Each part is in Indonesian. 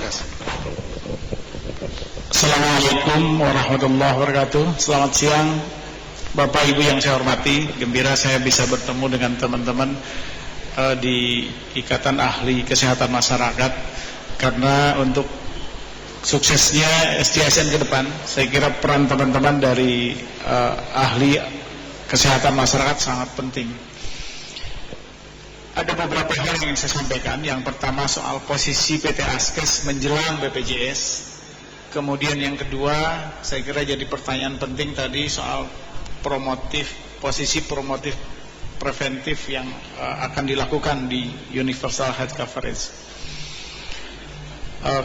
Askes. Assalamualaikum warahmatullahi wabarakatuh. Selamat siang Bapak Ibu yang saya hormati. Gembira saya bisa bertemu dengan teman-teman di Ikatan Ahli Kesehatan Masyarakat, karena untuk suksesnya STSN ke depan, saya kira peran teman-teman dari ahli kesehatan masyarakat sangat penting. Ada beberapa hal yang ingin saya sampaikan. Yang pertama soal posisi PT Askes menjelang BPJS. Kemudian yang kedua, saya kira jadi pertanyaan penting tadi soal posisi promotif preventif yang akan dilakukan di Universal Health Coverage.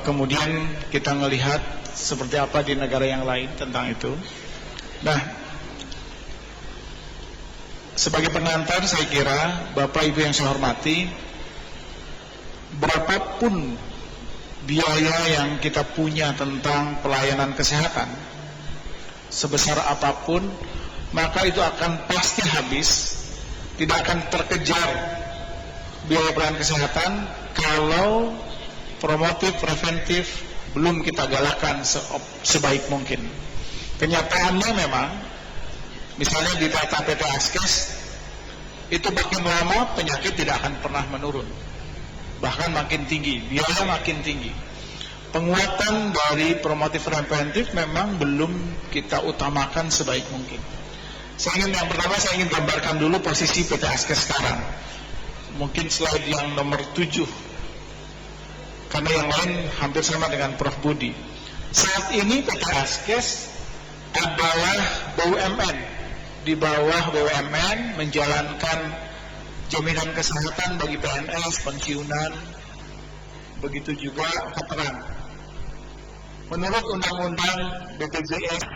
Kemudian kita melihat seperti apa di negara yang lain tentang itu. Nah, sebagai pengantar, saya kira Bapak Ibu yang saya hormati, berapapun biaya yang kita punya tentang pelayanan kesehatan, sebesar apapun, maka itu akan pasti habis, tidak akan terkejar biaya pelayanan kesehatan kalau promotif preventif belum kita galakkan sebaik mungkin. Kenyataannya memang, misalnya di data PT Askes, itu makin lama penyakit tidak akan pernah menurun, bahkan makin tinggi, biaya makin tinggi. Penguatan dari promotif preventif memang belum kita utamakan sebaik mungkin. Yang pertama saya ingin gambarkan dulu posisi PT Askes sekarang. Mungkin slide yang nomor 7, karena yang lain hampir sama dengan Prof. Budi. Saat ini PT Askes adalah BUMN. Di bawah BUMN menjalankan jaminan kesehatan bagi PNS, pensiunan, begitu juga veteran. Menurut Undang-Undang BPJS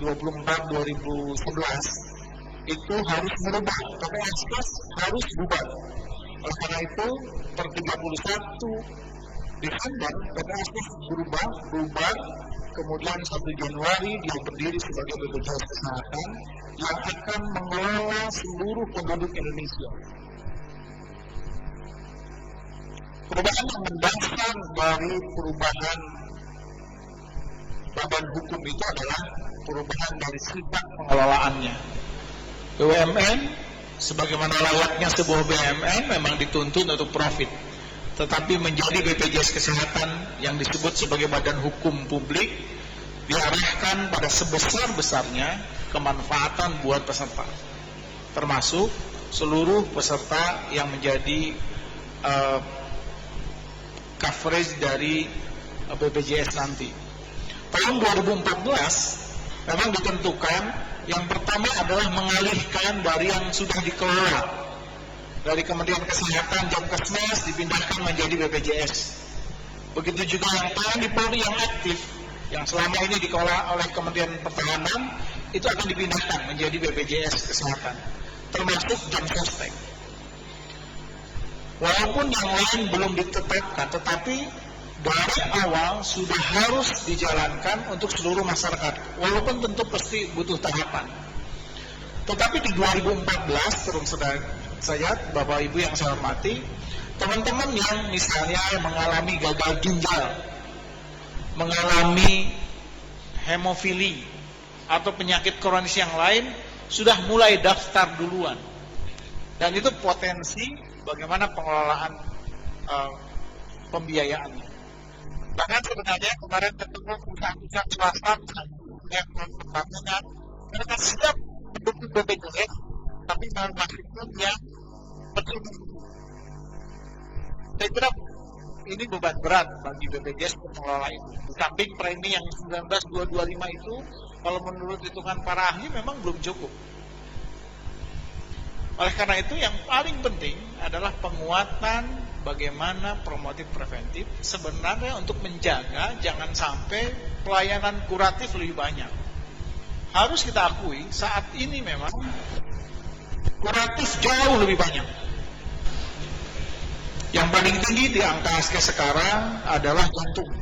24/2011 itu harus merubah, PT Askes harus bubar. Oleh karena itu per 31 Desember PT Askes berubah. Kemudian 1 Januari dia berdiri sebagai BPJS Kesehatan yang akan mengelola seluruh penduduk Indonesia. Perubahan yang mendasar dari perubahan badan hukum itu adalah perubahan dari sifat pengelolaannya. BUMN sebagaimana layaknya sebuah BUMN memang dituntut untuk profit, tetapi menjadi BPJS Kesehatan yang disebut sebagai badan hukum publik diarahkan pada sebesar-besarnya kemanfaatan buat peserta, termasuk seluruh peserta yang menjadi coverage dari BPJS nanti. Tahun 2014 memang ditentukan, yang pertama adalah mengalihkan dari yang sudah dikelola dari Kementerian Kesehatan, Jamkesmas, dipindahkan menjadi BPJS. Begitu juga yang TNI Polri yang aktif, yang selama ini dikelola oleh Kementerian Pertahanan, itu akan dipindahkan menjadi BPJS Kesehatan, termasuk Jamsostek. Walaupun yang lain belum ditetapkan, tetapi dari awal sudah harus dijalankan untuk seluruh masyarakat, walaupun tentu pasti butuh tahapan. Tetapi di 2014, terus saya, Bapak Ibu yang saya hormati, teman-teman yang misalnya mengalami gagal ginjal, mengalami hemofili atau penyakit kronis yang lain, sudah mulai daftar duluan. Dan itu potensi bagaimana pengelolaan pembiayaannya. Bahkan sebenarnya kemarin ketemu perusahaan-perusahaan swasta yang membangunkan, mereka siap mendukung BPJS, tapi maksudnya yang betul. Saya kira ini beban berat bagi BPJS untuk mengelola itu. Di samping premi yang 19.225 itu, kalau menurut hitungan para ahli memang belum cukup. Oleh karena itu yang paling penting adalah penguatan bagaimana promotif preventif sebenarnya untuk menjaga jangan sampai pelayanan kuratif lebih banyak. Harus kita akui saat ini memang kuratif jauh lebih banyak. Yang paling tinggi di angka Askes sekarang adalah jantung.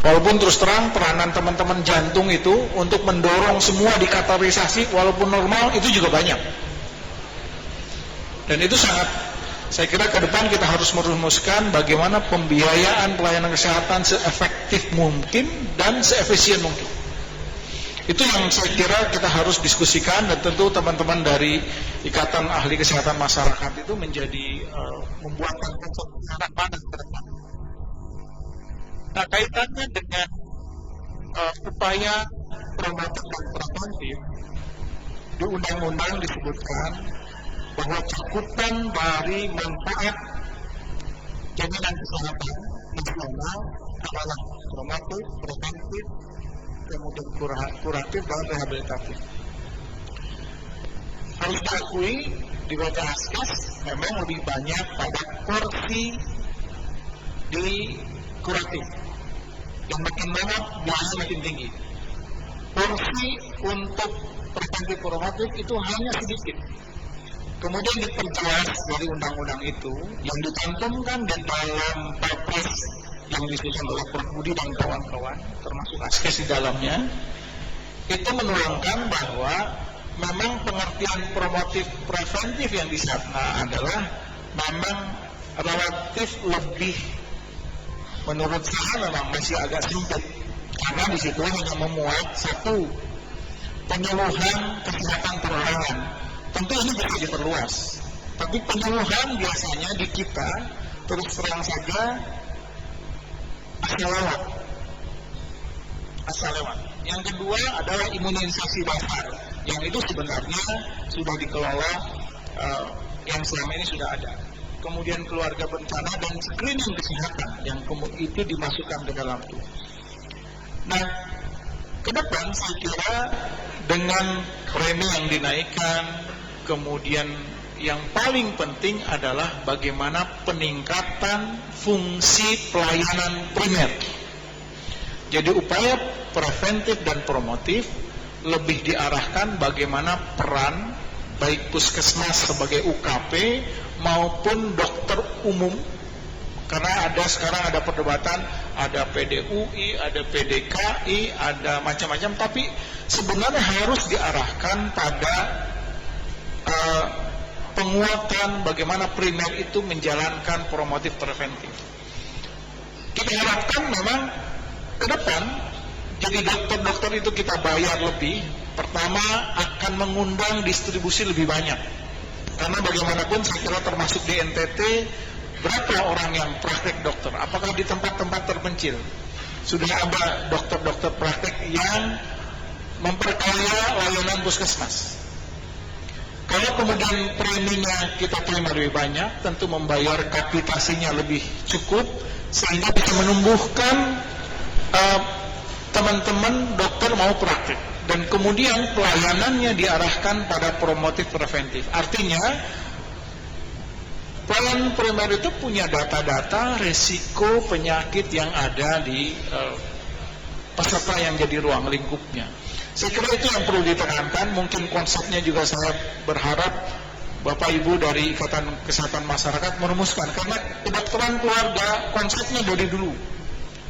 Walaupun terus terang peranan teman-teman jantung itu untuk mendorong semua dikategorisasi walaupun normal itu juga banyak. Dan itu sangat Saya kira ke depan kita harus merumuskan bagaimana pembiayaan pelayanan kesehatan seefektif mungkin dan seefisien mungkin. Itu yang saya kira kita harus diskusikan, dan tentu teman-teman dari Ikatan Ahli Kesehatan Masyarakat itu menjadi membuat konsep arah mana ke depan. Nah, kaitannya dengan upaya promotif dan preventif, di undang-undang disebutkan bahwa cakupan dari manfaat jaminan kesehatan nasional adalah promotif, preventif, kemudian kuratif dan rehabilitatif. Harus diakui di BPASKes memang lebih banyak pada porsi di kuratif, yang makin banyak biaya makin tinggi. Porsi untuk preventif promotif itu hanya sedikit. Kemudian diperjelas dari undang-undang itu yang dicantumkan di dalam Perpres yang disusun oleh Prof. Budi dan kawan-kawan, termasuk Askes di dalamnya, itu menuangkan bahwa memang pengertian promotif preventif yang di sana adalah memang relatif lebih, menurut saya memang masih agak sempit, karena di situ hanya memuat satu, penyuluhan kesehatan perorangan. Tentu ini bisa diperluas, tapi penyuluhan biasanya di kita terus terang saja asal lewat. Yang kedua adalah imunisasi dasar, yang itu sebenarnya sudah dikelola, yang selama ini sudah ada. Kemudian keluarga bencana dan screening kesehatan yang itu dimasukkan ke dalam itu. Nah, ke depan saya kira dengan premi yang dinaikkan, kemudian yang paling penting adalah bagaimana peningkatan fungsi pelayanan primer. Jadi upaya preventif dan promotif lebih diarahkan bagaimana peran baik puskesmas sebagai UKP maupun dokter umum, karena sekarang ada perdebatan, ada PDUI, ada PDKI, ada macam-macam, tapi sebenarnya harus diarahkan pada penguatan bagaimana primer itu menjalankan promotif preventif. Kita harapkan memang ke depan, jadi dokter-dokter itu kita bayar lebih, pertama akan mengundang distribusi lebih banyak. Karena bagaimanapun saya kira termasuk di NTT, berapa orang yang praktek dokter? Apakah di tempat-tempat terpencil sudah ada dokter-dokter praktek yang memperkaya layanan puskesmas? Kalau kemudian preminya kita terima lebih banyak, tentu membayar kapitasinya lebih cukup, sehingga bisa menumbuhkan teman-teman dokter mau praktek. Dan kemudian pelayanannya diarahkan pada promotif preventif. Artinya, pelayanan primer itu punya data-data resiko penyakit yang ada di peserta yang jadi ruang lingkupnya. Saya kira itu yang perlu ditekankan. Mungkin konsepnya juga saya berharap Bapak Ibu dari Ikatan Kesehatan Masyarakat merumuskan, karena kedokteran keluarga konsepnya dari dulu,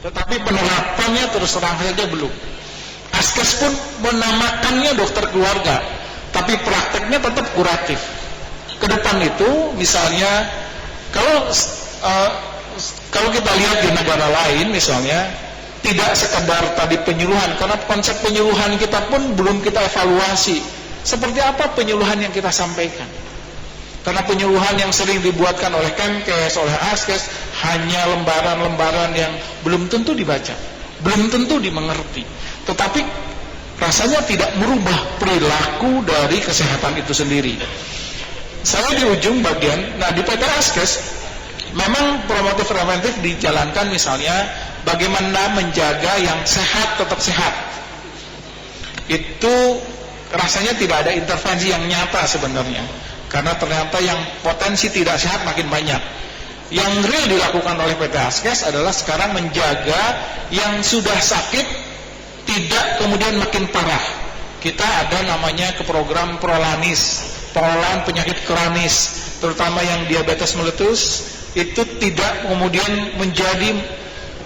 tetapi penerapannya terus terang saja belum. Askes pun menamakannya dokter keluarga, tapi prakteknya tetap kuratif. Ke depan itu misalnya kalau kita lihat di negara lain misalnya, tidak sekedar tadi penyuluhan, karena konsep penyuluhan kita pun belum kita evaluasi. Seperti apa penyuluhan yang kita sampaikan? Karena penyuluhan yang sering dibuatkan oleh Kemkes, oleh Askes, hanya lembaran-lembaran yang belum tentu dibaca, belum tentu dimengerti. Tetapi rasanya tidak merubah perilaku dari kesehatan itu sendiri. Saya di ujung bagian, nah di PT Askes, memang promotif preventif dijalankan misalnya, bagaimana menjaga yang sehat tetap sehat. Itu rasanya tidak ada intervensi yang nyata sebenarnya, karena ternyata yang potensi tidak sehat makin banyak. Yang real dilakukan oleh PT Askes adalah sekarang menjaga yang sudah sakit tidak kemudian makin parah. Kita ada namanya ke program Prolanis, pengelolaan penyakit kronis, terutama yang diabetes meletus, itu tidak kemudian menjadi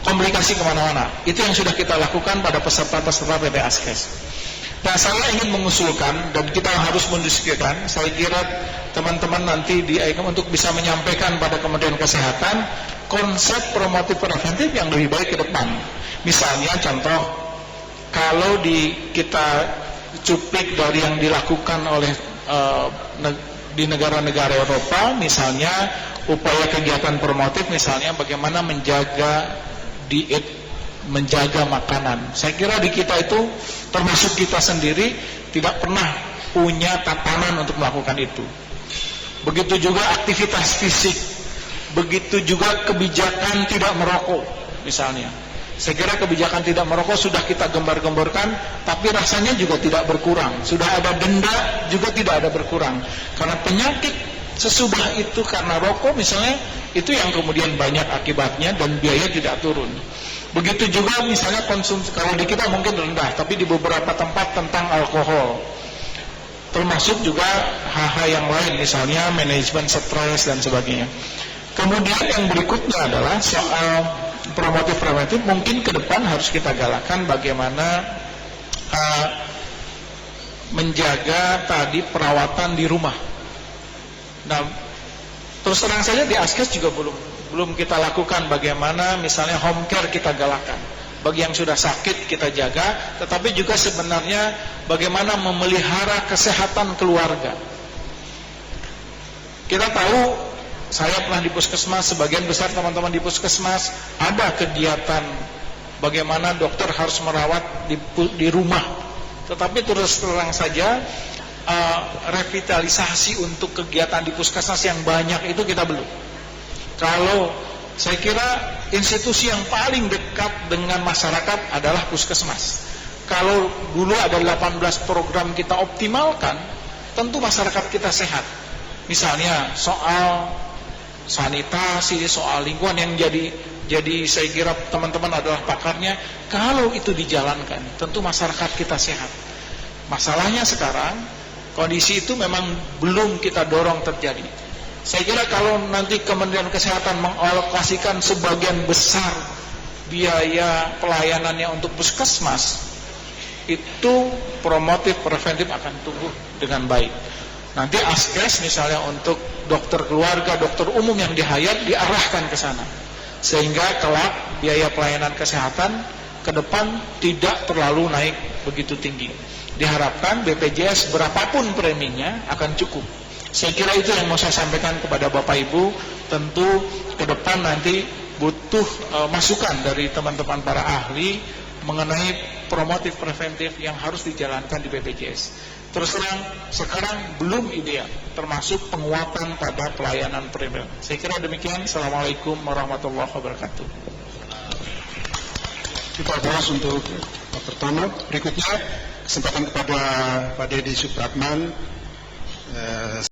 komplikasi kemana-mana. Itu yang sudah kita lakukan pada peserta-peserta PT Askes. Nah, saya ingin mengusulkan dan kita harus mendiskusikan. Saya kira teman-teman nanti di ICOM untuk bisa menyampaikan pada Kementerian Kesehatan konsep promotif preventif yang lebih baik ke depan. Misalnya contoh, kalau kita cuplik dari yang dilakukan oleh di negara-negara Eropa, misalnya upaya kegiatan promotif, misalnya bagaimana menjaga diet, menjaga makanan. Saya kira di kita itu, termasuk kita sendiri, tidak pernah punya tatanan untuk melakukan itu. Begitu juga aktivitas fisik, begitu juga kebijakan tidak merokok misalnya. Saya kira kebijakan tidak merokok sudah kita gembar-gemborkan, tapi rasanya juga tidak berkurang. Sudah ada denda juga tidak ada berkurang. Karena penyakit sesubah itu karena rokok misalnya, itu yang kemudian banyak akibatnya dan biaya tidak turun. Begitu juga misalnya konsumsi, kalau di kita mungkin rendah, tapi di beberapa tempat tentang alkohol. Termasuk juga hal-hal yang lain, misalnya manajemen stres dan sebagainya. Kemudian yang berikutnya adalah soal promotif preventif. Mungkin ke depan harus kita galakkan bagaimana menjaga tadi perawatan di rumah. Nah, terus terang saja di Askes juga belum kita lakukan bagaimana misalnya home care kita galakkan. Bagi yang sudah sakit kita jaga, tetapi juga sebenarnya bagaimana memelihara kesehatan keluarga. Kita tahu, saya pernah di puskesmas, sebagian besar teman-teman di puskesmas ada kegiatan bagaimana dokter harus merawat di rumah. Tetapi terus terang saja revitalisasi untuk kegiatan di puskesmas yang banyak itu kita belum. Kalau saya kira institusi yang paling dekat dengan masyarakat adalah puskesmas. Kalau dulu ada 18 program kita optimalkan, tentu masyarakat kita sehat. Misalnya soal sanitasi, soal lingkungan yang jadi saya kira teman-teman adalah pakarnya. Kalau itu dijalankan, tentu masyarakat kita sehat. Masalahnya sekarang kondisi itu memang belum kita dorong terjadi. Saya kira kalau nanti Kementerian Kesehatan mengalokasikan sebagian besar biaya pelayanannya untuk puskesmas, itu promotif preventif akan tumbuh dengan baik. Nanti Askes misalnya untuk dokter keluarga, dokter umum yang di-hire diarahkan ke sana. Sehingga kelak biaya pelayanan kesehatan ke depan tidak terlalu naik begitu tinggi. Diharapkan BPJS berapapun preminya akan cukup. Saya kira itu yang mau saya sampaikan kepada Bapak Ibu. Tentu ke depan nanti butuh masukan dari teman-teman para ahli mengenai promotif preventif yang harus dijalankan di BPJS. Terus terang sekarang belum ideal, termasuk penguatan pada pelayanan primer. Saya kira demikian. Assalamualaikum warahmatullahi wabarakatuh. Kita bahas untuk pertama. Berikutnya kesempatan kepada Pak Dedi Supratman.